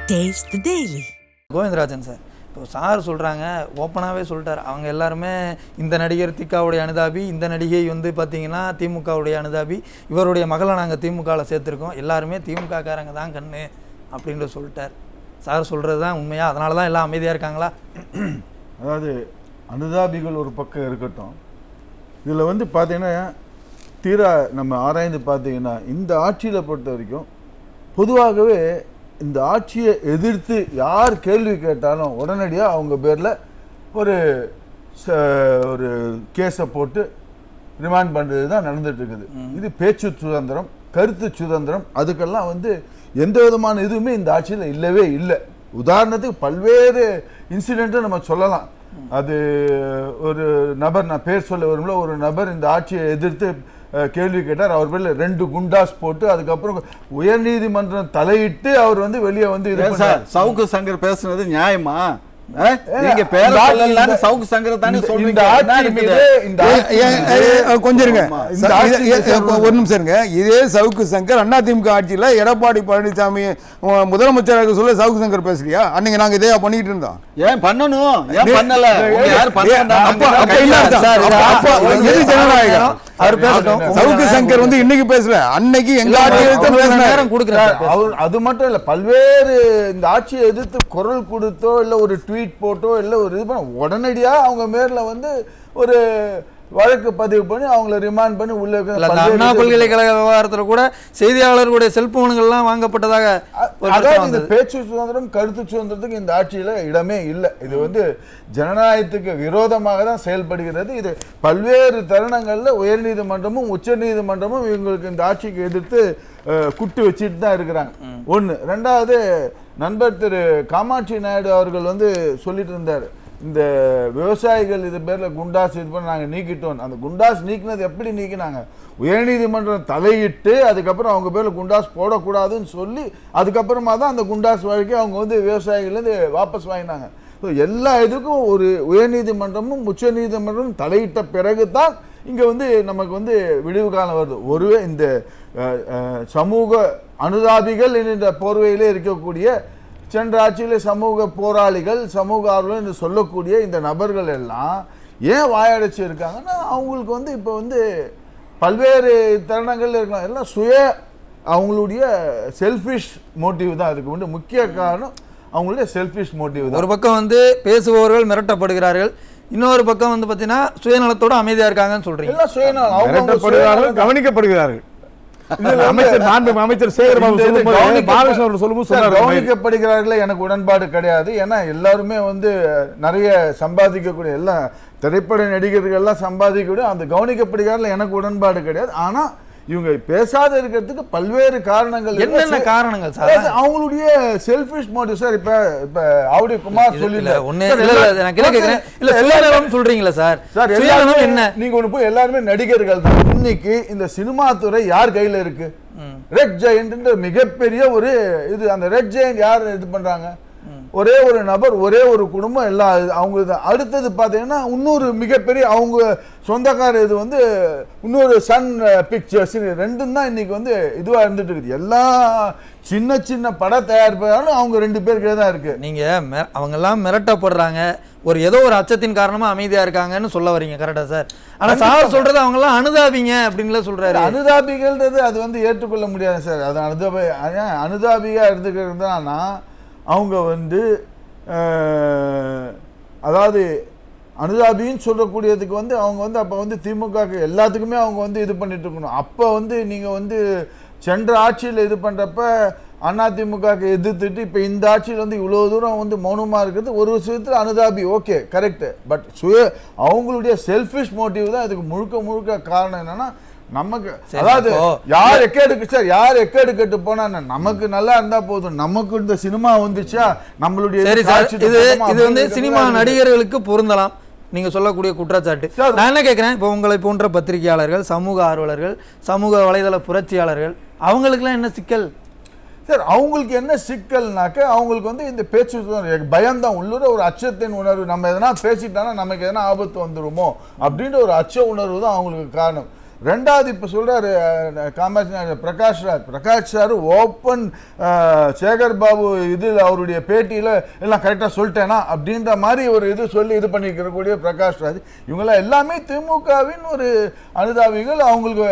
Taste the Daily. Govindarajan sir இப்போ sir சொல்கிறாங்க, ஓப்பனாகவே சொல்லிட்டார், அவங்க எல்லாருமே இந்த நடிகர் திகாவுடைய அனுதாபி, இந்த நடிகை வந்து பார்த்தீங்கன்னா திமுகவுடைய அனுதாபி, இவருடைய மகளை நாங்கள் திமுகவில் சேர்த்துருக்கோம், எல்லாருமே திமுக காரங்க தான் கண்ணு அப்படின்ற சொல்லிட்டார். சார் சொல்கிறது தான் உண்மையா? அதனால தான் எல்லாம் அமைதியாக இருக்காங்களா? அதாவது அனுதாபிகள் ஒரு பக்கம் இருக்கட்டும், இதில் வந்து பார்த்தீங்கன்னா தீரா நம்ம ஆராய்ந்து பார்த்தீங்கன்னா இந்த ஆட்சியில் பொறுத்த வரைக்கும் பொதுவாகவே இந்த ஆட்சியை எதிர்த்து யார் கேள்வி கேட்டாலும் உடனடியாக அவங்க பேரில் ஒரு கேஸை போட்டு ரிமாண்ட் பண்ணுறது தான் நடந்துட்டு இருக்குது. இது பேச்சு சுதந்திரம், கருத்து சுதந்திரம், அதுக்கெல்லாம் வந்து எந்த விதமான இதுவுமே இந்த ஆட்சியில் இல்லவே இல்லை. உதாரணத்துக்கு பல்வேறு இன்சிடெண்ட்டை நம்ம சொல்லலாம். அது ஒரு நபர், நான் பேர் சொல்ல வரும்ல, ஒரு நபர் இந்த ஆட்சியை எதிர்த்து கேள்வி கேட்டார், அவர் பேர்ல 2 குண்டாஸ் போட்டு அதுக்கப்புறம் உயர் நீதிமன்றம் தலையிட்டு அவர் வந்து வெளியே வந்து இது சவுக்கு சங்கர் பேசுனது நியாயமா? நீங்க பேர சொல்லலன்னு சவுக்கு சங்கர் தானே சொல்றீங்க. கொஞ்சம் இருங்க, ஒரு நிமிஷம் இருங்க. இதே சவுக்கு சங்கர் அதிமுக ஆட்சியில் எடப்பாடி பழனிசாமி முதலமைச்சராக சொல்ல சவுக்கு சங்கர் பேசலையா? அன்னைக்கு நாங்க இதே பண்ணிட்டு இருந்தோம். ஏன் பண்ணணும்? ஏன் பண்ணல? ஜனநாயகம் அவர் பேசட்டும். சவுக்கு சங்கர் வந்து இன்னைக்கு பேசல, அன்னைக்கு எங்க நேரம் கொடுக்கிறார். அது மட்டும் இல்ல, பல்வேறு இந்த ஆட்சியை எதிர்த்து குரல் கொடுத்தோ இல்ல ஒரு ட்வீட் போட்டோ இல்ல ஒரு இது பண்ண உடனடியா அவங்க மேல வந்து ஒரு வழக்கு பதிவு பண்ணி அவங்கள ரிமாண்ட் பண்ணி உள்ள அண்ணா பல்கலைக்கழக விவகாரத்தில் கூட செய்தியாளர்களுடைய செல்போன்கள்லாம் வாங்கப்பட்டதாக. இந்த பேச்சு சுதந்திரம், கருத்து சுதந்திரத்துக்கு இந்த ஆட்சியில இடமே இல்லை. இது வந்து ஜனநாயகத்துக்கு விரோதமாக தான் செயல்படுகிறது. இது பல்வேறு தருணங்கள்ல உயர் நீதிமன்றமும் உச்ச நீதிமன்றமும் இவங்களுக்கு இந்த ஆட்சிக்கு எதிர்த்து குட்டு வச்சுட்டு தான் இருக்கிறாங்க. ஒண்ணு. ரெண்டாவது, நண்பர் திரு காமாட்சி நாயுடு அவர்கள் வந்து சொல்லிட்டு இருந்தார், இந்த விவசாயிகள் இது பேரில் குண்டாஸ் இது பண்ணி நாங்கள் நீக்கிட்டோம். அந்த குண்டாஸ் நீக்கினது எப்படி நீக்கினாங்க? உயர்நீதிமன்றம் தலையிட்டு அதுக்கப்புறம் அவங்க பேரில் குண்டாஸ் போடக்கூடாதுன்னு சொல்லி அதுக்கப்புறமா தான் அந்த குண்டாஸ் வழக்கை அவங்க வந்து விவசாயிகள்லேருந்து வாபஸ் வாங்கினாங்க. ஸோ எல்லா இதுக்கும் ஒரு உயர்நீதிமன்றமும் உச்ச நீதிமன்றமும் தலையிட்ட பிறகு தான் இங்கே வந்து நமக்கு வந்து விடிவு காலம் வருது. ஒருவே இந்த சமூக அனுதாபிகள் என்ற போர்வையிலே இருக்கக்கூடிய சென்ற ஆட்சியில் சமூக போராளிகள், சமூக ஆர்வலர் என்று சொல்லக்கூடிய இந்த நபர்கள் எல்லாம் ஏன் வாயடைச்சு இருக்காங்கன்னா அவங்களுக்கு வந்து இப்போ வந்து பல்வேறு தருணங்கள்ல இருக்கலாம், எல்லாம் அவங்களுடைய செல்ஃபிஷ் மோட்டிவ் தான். அதுக்கு வந்து முக்கிய காரணம் அவங்களுடைய செல்ஃபிஷ் மோட்டிவ் தான். ஒரு பக்கம் வந்து பேசுபவர்கள் மிரட்டப்படுகிறார்கள், இன்னொரு பக்கம் வந்து பார்த்தீங்கன்னா சுயநலத்தோட அமைதியாக இருக்காங்கன்னு சொல்றீங்க. எல்லாம் சுயநலம், கவனிக்கப்படுகிறார்கள். அமைச்சர் கவனிக்கப்படுகிறார்களே எனக்கு உடன்பாடு கிடையாது. ஏன்னா எல்லாருமே வந்து நிறைய சம்பாதிக்கக்கூடிய எல்லாம் திரைப்பட நடிகர்கள் எல்லாம் சம்பாதிக்கக்கூடிய அந்த கவனிக்கப்படுகிறார்கள் எனக்கு உடன்பாடு கிடையாது. ஆனா இவங்க பேசாத இருக்கிறதுக்கு பல்வேறு காரணங்கள். என்னென்ன காரணங்கள் சார்? அவங்களுடைய செல்ஃபிஷ் மோட்டிவ் சார். இப்ப ஆவுடைய குமார் சொல்லில சொல்றீங்களா சார்? என்ன நீங்க ஒண்ணு போய் எல்லாருமே நடிகர்கள் தான். இன்னைக்கு இந்த சினிமா துறை யார் கையில இருக்கு? ரெட் ஜெயண்ட் மிகப்பெரிய ஒரு இது. அந்த ரெட் ஜெயண்ட் யார் இது பண்றாங்க? ஒரே ஒரு நபர், ஒரே ஒரு குடும்பம், எல்லாம் அவங்க. அடுத்தது பார்த்தீங்கன்னா இன்னொரு மிகப்பெரிய அவங்க சொந்தக்கார இது வந்து இன்னொரு சன் பிக்சர்ஸ், ரெண்டும் தான் இன்னைக்கு வந்து இதுவாக இருந்துட்டு இருக்குது. எல்லா சின்ன சின்ன பட தயாரிப்பாலும் அவங்க 2 பேருக்கு தான் இருக்கு. நீங்க அவங்க எல்லாம் மிரட்டப்படுறாங்க, ஏதோ ஒரு அச்சத்தின் காரணமா அமைதியா இருக்காங்கன்னு சொல்ல வரீங்க, கரெக்டா சார்? ஆனா சார் சொல்றது அவங்க எல்லாம் அனுதாபிங்க அப்படின்னு சொல்றாரு. அனுதாபிகள்ன்றது அது வந்து ஏற்றுக்கொள்ள முடியாது சார். அது அனுதாபியா இருந்துக்கிறதுனா அவங்க வந்து அதாவது அனுதாபின்னு சொல்லக்கூடியதுக்கு வந்து அவங்க வந்து அப்போ வந்து திமுக எல்லாத்துக்குமே அவங்க வந்து இது பண்ணிட்டு இருக்கணும். அப்போ வந்து நீங்கள் வந்து சென்ற ஆட்சியில் இது பண்ணுறப்ப அதிமுக எதிர்த்துட்டு இப்போ இந்த ஆட்சியில் வந்து இவ்வளோ தூரம் வந்து மௌனமாக இருக்கிறது ஒரு விஷயத்தில் அனுதாபி, ஓகே, கரெக்டு. பட் அவங்களுடைய செல்ஃபிஷ் மோட்டிவ் தான் இதுக்கு முழுக்க காரணம். என்னன்னா நமக்கு அதாவது யார் எக்கேடு கெட்டு போனா நமக்கு நல்லா இருந்தா போதும், நமக்கு இந்த சினிமா வந்துச்சா நம்மளுடைய. இது வந்து சினிமா நடிகர்களுக்கு பொருந்தலாம் நீங்க சொல்லக்கூடிய குற்றச்சாட்டு. நான் என்ன கேட்கிறேன், இப்போ உங்களை போன்ற பத்திரிகையாளர்கள், சமூக ஆர்வலர்கள், சமூக வலைதள புரட்சியாளர்கள், அவங்களுக்குலாம் என்ன சிக்கல் சார்? அவங்களுக்கு என்ன சிக்கல்னாக்க அவங்களுக்கு வந்து இந்த பேச்சு பயம்தான், உள்ளூர ஒரு அச்சத்தின் உணர்வு. நம்ம எதனா பேசிட்டோம்னா நமக்கு எதனா ஆபத்து வந்துருமோ அப்படின்ற ஒரு அச்ச உணர்வு தான் அவங்களுக்கு காரணம். ரெண்டாவது இப்போ சொல்றாரு பிரகாஷ் சார் ஓப்பன் சேகர் பாபு இதில் அவருடைய பேட்டியில் எல்லாம் கரெக்டாக சொல்லிட்டேனா அப்படின்ற மாதிரி ஒரு இது சொல்லி இது பண்ணிக்கிறக்கூடிய பிரகாஷ் ராஜ் இவங்கெல்லாம் எல்லாமே திமுகவின் ஒரு அனுதாபிகள், அவங்களுக்கு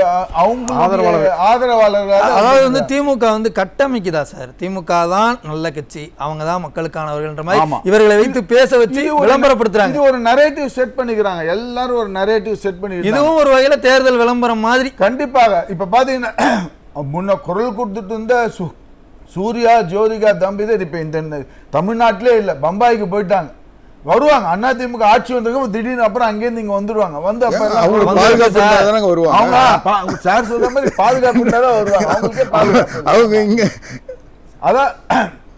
ஆதரவாளர்கள். அதாவது வந்து திமுக வந்து கட்டமைக்குதா சார், திமுக தான் நல்ல கட்சி, அவங்க தான் மக்களுக்கானவர்கள்ன்ற மாதிரி இவர்களை வைத்து பேச வச்சு விளம்பரப்படுத்துறாங்க. இது ஒரு நரேட்டிவ் செட் பண்ணிக்கிறாங்க, எல்லாரும் ஒரு நரேட்டிவ் செட் பண்ணி, இதுவும் ஒரு வகையில தேர்தல் விளம்பரம் மாதிரி. கண்டிப்பாக இப்ப பாத்தீங்கன்னா முன்ன குரல் கொடுத்துட்டு இருந்த சூர்யா ஜோதிகா தம்பிதர் இப்ப இந்த தமிழ்நாட்டிலே இல்ல, பம்பாய்க்கு போயிட்டாங்க. வருவாங்க அதிமுக ஆட்சி வந்ததுக்கு திடீர்னு அப்புறம் அங்கேருந்து இங்க வந்துருவாங்க. வந்து அப்ப சார் சொல்ற மாதிரி பாதுகாப்பு வருவாங்க, அவங்களுக்கே பாதுகாப்பு. அதான்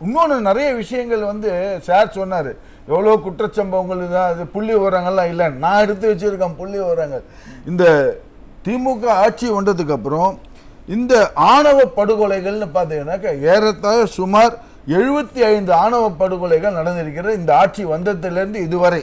இன்னொன்று நிறைய விஷயங்கள் வந்து சார் சொன்னார், எவ்வளோ குற்றச்சம்பவங்கள் தான், அது புள்ளி விவரங்கள்லாம் இல்லை, நான் எடுத்து வச்சிருக்கேன் புள்ளி விவரங்கள். இந்த திமுக ஆட்சி வந்ததுக்கு அப்புறம் இந்த ஆணவ படுகொலைகள்னு பார்த்தீங்கன்னாக்க ஏறத்தாழ சுமார் 75 ஆணவ படுகொலைகள் நடந்திருக்கிறது இந்த ஆட்சி வந்ததிலிருந்து இதுவரை.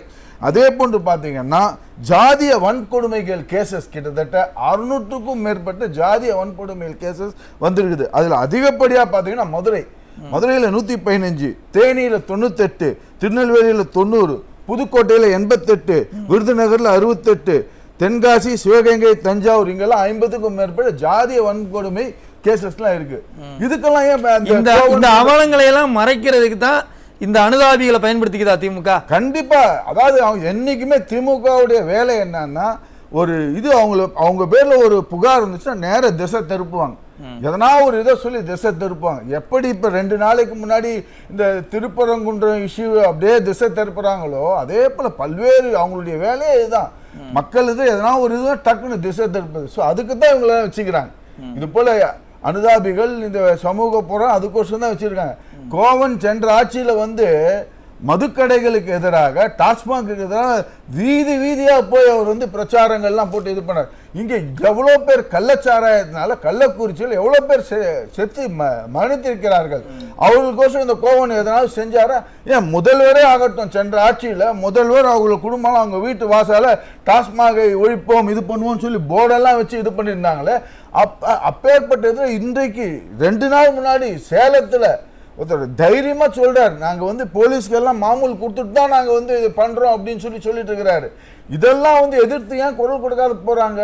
அதே போன்று பார்த்தீங்கன்னா ஜாதிய வன்கொடுமைகள் கேசஸ் கிட்டத்தட்ட 600க்கும் மேற்பட்ட ஜாதிய வன்கொடுமைகள் கேசஸ் வந்திருக்குது. அதில் அதிகப்படியாக பார்த்தீங்கன்னா மதுரையில் 115, தேனியில் 98, திருநெல்வேலியில் 90, புதுக்கோட்டையில் 88, விருதுநகரில் 68, தென்காசி, சிவகங்கை, தஞ்சாவூர் இங்கெல்லாம் 50க்கும் மேற்பட்ட ஜாதிய வன்கொடுமை கேசஸ்லாம் இருக்கு. இதுக்கெல்லாம் ஏன் இந்த அவலங்களை எல்லாம் மறைக்கிறதுக்கு தான் இந்த அனுதாபிகளை பயன்படுத்திக்குதா திமுக? கண்டிப்பா. அதாவது அவங்க என்னைக்குமே திமுகவுடைய வேலை என்னன்னா, ஒரு இது அவங்க பேர்ல ஒரு புகார் இருந்துச்சுன்னா நேர திசை திருப்புவாங்க, எதனா ஒரு இதை சொல்லி திசை திருப்புவாங்க. எப்படி இப்ப 2 நாளைக்கு முன்னாடி இந்த திருப்பரங்குன்றம் இஷ்யூ அப்படியே திசை திருப்புறாங்களோ அதே போல பல்வேறு அவங்களுடைய வேலையே இதுதான். மக்கள் இது எதனா ஒரு இதுதான் டக்குன்னு திசை திருப்பது. ஸோ அதுக்கு தான் இவங்கள வச்சுக்கிறாங்க. இது போல அனுதாபிகள் இந்த சமூக போராட்டம் அதுக்கோசம் தான் வச்சிருக்காங்க. கோவன் சென்ற ஆட்சியில வந்து மதுக்கடைகளுக்கு எதிராக, டாஸ்மாக்கு எதிராக வீதியா போய் அவர் வந்து பிரச்சாரங்கள்லாம் போட்டு இது பண்ணார். இங்க எவ்வளோ பேர் கள்ளச்சாராயத்தினால கள்ளக்குறிச்சியில் எவ்வளோ பேர் செத்து மரணித்திருக்கிறார்கள். அவர்களுக்கோசம் இந்த கோவன் எதனாலும் செஞ்சாரா? ஏன் முதல்வரே ஆகட்டும், சென்ற ஆட்சியில் முதல்வர் அவங்க குடும்பம் அவங்க வீட்டு வாசால டாஸ்மாகை ஒழிப்போம் இது பண்ணுவோம் சொல்லி போர்டெல்லாம் வச்சு இது பண்ணியிருந்தாங்களே. அப்பேற்பட்டது இன்றைக்கு 2 நாள் முன்னாடி சேலத்தில் ஒருத்தர் தைரியமா சொல்றாரு, நாங்க வந்து போலீஸ்க்கு எல்லாம் மாமூல் கொடுத்துட்டு தான் நாங்க வந்து இது பண்றோம் அப்படின்னு சொல்லிட்டு இருக்கிறாரு. இதெல்லாம் வந்து எதிர்த்து ஏன் குரல் கொடுக்காத போறாங்க?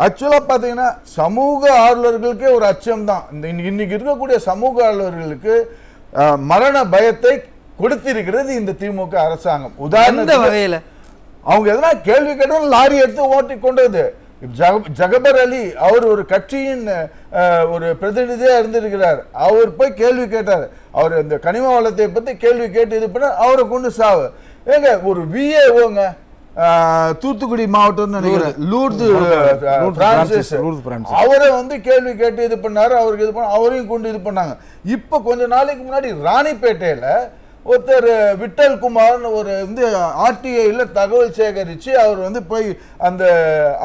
ஆக்சுவலா பாத்தீங்கன்னா சமூக ஆர்வலர்களுக்கே ஒரு அச்சம் தான். இன்னைக்கு இருக்கக்கூடிய சமூக ஆர்வலர்களுக்கு மரண பயத்தை கொடுத்திருக்கிறது இந்த திமுக அரசாங்கம். உதாரண வகையில அவங்க எதனா கேள்வி கேட்டாலும் லாரி எடுத்து ஓட்டி கொண்டது. ஜகபர் அலி அவர் ஒரு கட்சியின் ஒரு பிரதிநிதியா இருந்திருக்கிறார். அவர் போய் கேள்வி கேட்டார், அவர் இந்த கனிம வளத்தை பத்தி கேள்வி கேட்டு இது பண்ண அவரை கொண்டு சாவு. ஏங்க ஒரு விஏஓங்க தூத்துக்குடி மாவட்டம் நினைக்கிறேன் லூர்து பிரான்சிஸ், அவரை வந்து கேள்வி கேட்டு இது பண்ணாரு, அவருக்கு இது பண்ண அவரையும் கொண்டு இது பண்ணாங்க. இப்ப கொஞ்ச நாளைக்கு முன்னாடி ராணிப்பேட்டையில ஒருத்தர் விட்டல் குமார்னு ஒரு வந்து ஆர்டிஐல தகவல் சேகரித்து அவர் வந்து போய் அந்த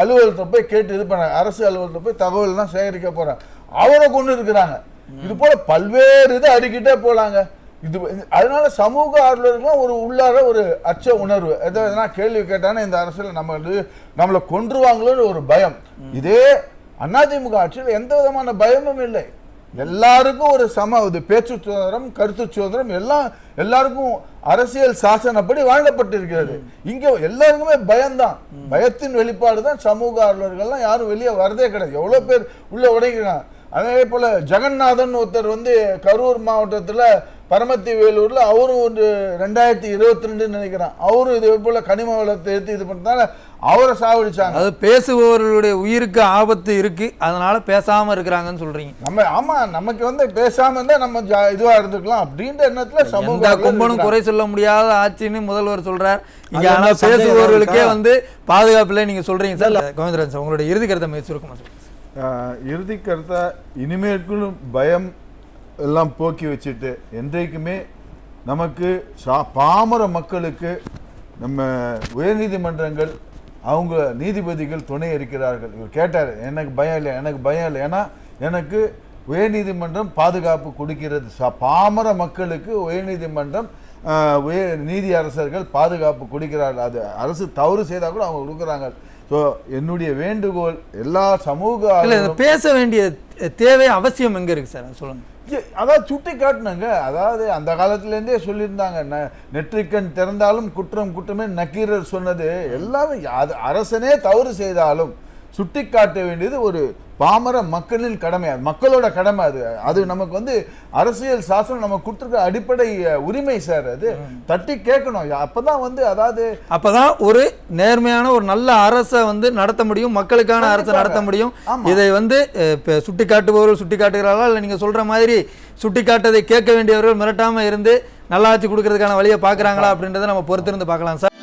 அலுவலகத்தை போய் கேட்டு இது பண்ண, அரசு அலுவலகத்தை போய் தகவல்லாம் சேகரிக்க போறாங்க, அவரை கொண்டு இருக்கிறாங்க. இது போல பல்வேறு இது அடிக்கிட்டே போலாங்க. இது அதனால சமூக ஆர்வலர்களும் ஒரு உள்ளார ஒரு அச்ச உணர்வு, எதனா கேள்வி கேட்டானே இந்த அரசியல் நம்மளை கொன்றுவாங்களோன்னு ஒரு பயம். இதே அதிமுக ஆட்சியில் எந்த விதமான பயமும் இல்லை. எல்லாருக்கும் ஒரு பேச்சு சுதந்திரம், கருத்து சுதந்திரம் எல்லாம் எல்லாருக்கும் அரசியல் சாசனப்படி வழங்கப்பட்டிருக்கிறது. இங்க எல்லாருக்குமே பயம்தான், பயத்தின் வெளிப்பாடு தான். சமூக ஆர்வலர்கள்லாம் யாரும் வெளியே வரதே கிடையாது, எவ்வளவு பேர் உள்ள உடைக்கிறாங்க. அதே போல ஜெகநாதன் ஒருத்தர் வந்து கரூர் மாவட்டத்துல பரமத்தி வேலூர்ல அவரும் ஒரு 2022 நினைக்கிறேன், அவரும் இது போல கனிம வளத்தை எடுத்து இது பண்ணால அவரை சாவடிச்சாங்க. அது பேசுபவர்களுடைய உயிருக்கு ஆபத்து இருக்கு, அதனால பேசாம இருக்கிறாங்கன்னு சொல்றீங்க. நம்ம ஆமா, நமக்கு வந்து பேசாம இருந்தா நம்ம இதுவா இருந்துக்கலாம் அப்படின்ற எண்ணத்துல சமூக கும்பனும் குறை சொல்ல முடியாத ஆட்சின்னு முதல்வர் சொல்றார். இங்க ஆனா பேசுபவர்களுக்கே வந்து பாதுகாப்புல நீங்க சொல்றீங்க சார். கோவிந்தராஜன் சார், உங்களுடைய இறுதி கருத்தை முயற்சி இருக்குமா சார்? இறுதி கருத்தை இனிமேற்கும் பயம் எல்லாம் போக்கி வச்சுட்டு என்றைக்குமே நமக்கு பாமர மக்களுக்கு நம்ம உயர்நீதிமன்றங்கள் அவங்க நீதிபதிகள் துணை இருக்கிறார்கள். இவர் கேட்டார், எனக்கு பயம் இல்லை, எனக்கு பயம் இல்லை, ஏன்னா எனக்கு உயர்நீதிமன்றம் பாதுகாப்பு கொடுக்கிறது. பாமர மக்களுக்கு உயர்நீதிமன்றம் நீதி அரசர்கள் பாதுகாப்பு கொடுக்கிறார்கள். அது அரசு தவறு செய்தால் கூட அவங்க கொடுக்குறாங்க. ஸோ என்னுடைய வேண்டுகோள் எல்லா சமூக இல்ல இதை பேச வேண்டிய தேவை அவசியம் எங்க இருக்கு சார் சொல்லுங்க. அதாவது சுட்டி காட்டினாங்க. அதாவது அந்த காலத்திலேருந்தே சொல்லியிருந்தாங்க, நெற்றிக்கண் திறந்தாலும் குற்றம் குற்றமே நக்கீரர் சொன்னது எல்லாமே. அது அரசனே தவறு செய்தாலும் சுட்டி காட்ட வேண்டியது ஒரு பாமர மக்களின் கடமை, அது மக்களோட கடமை. அது நமக்கு வந்து அரசியல் சாசனம் நம்ம கொடுத்துருக்க அடிப்படை உரிமை சார். அது தட்டி கேட்கணும். அப்பதான் வந்து அதாவது அப்பதான் ஒரு நேர்மையான ஒரு நல்ல அரசை வந்து நடத்த முடியும், மக்களுக்கான அரசை நடத்த முடியும். இதை வந்து சுட்டி காட்டுபவர்கள் சுட்டி காட்டுகிறார்களா இல்லை நீங்க சொல்ற மாதிரி சுட்டி காட்டதை கேட்க வேண்டியவர்கள் மிரட்டாம இருந்து நல்லாட்சி கொடுக்கறதுக்கான வழியை பாக்குறாங்களா அப்படின்றத நம்ம பொறுத்திருந்து பார்க்கலாம் சார்.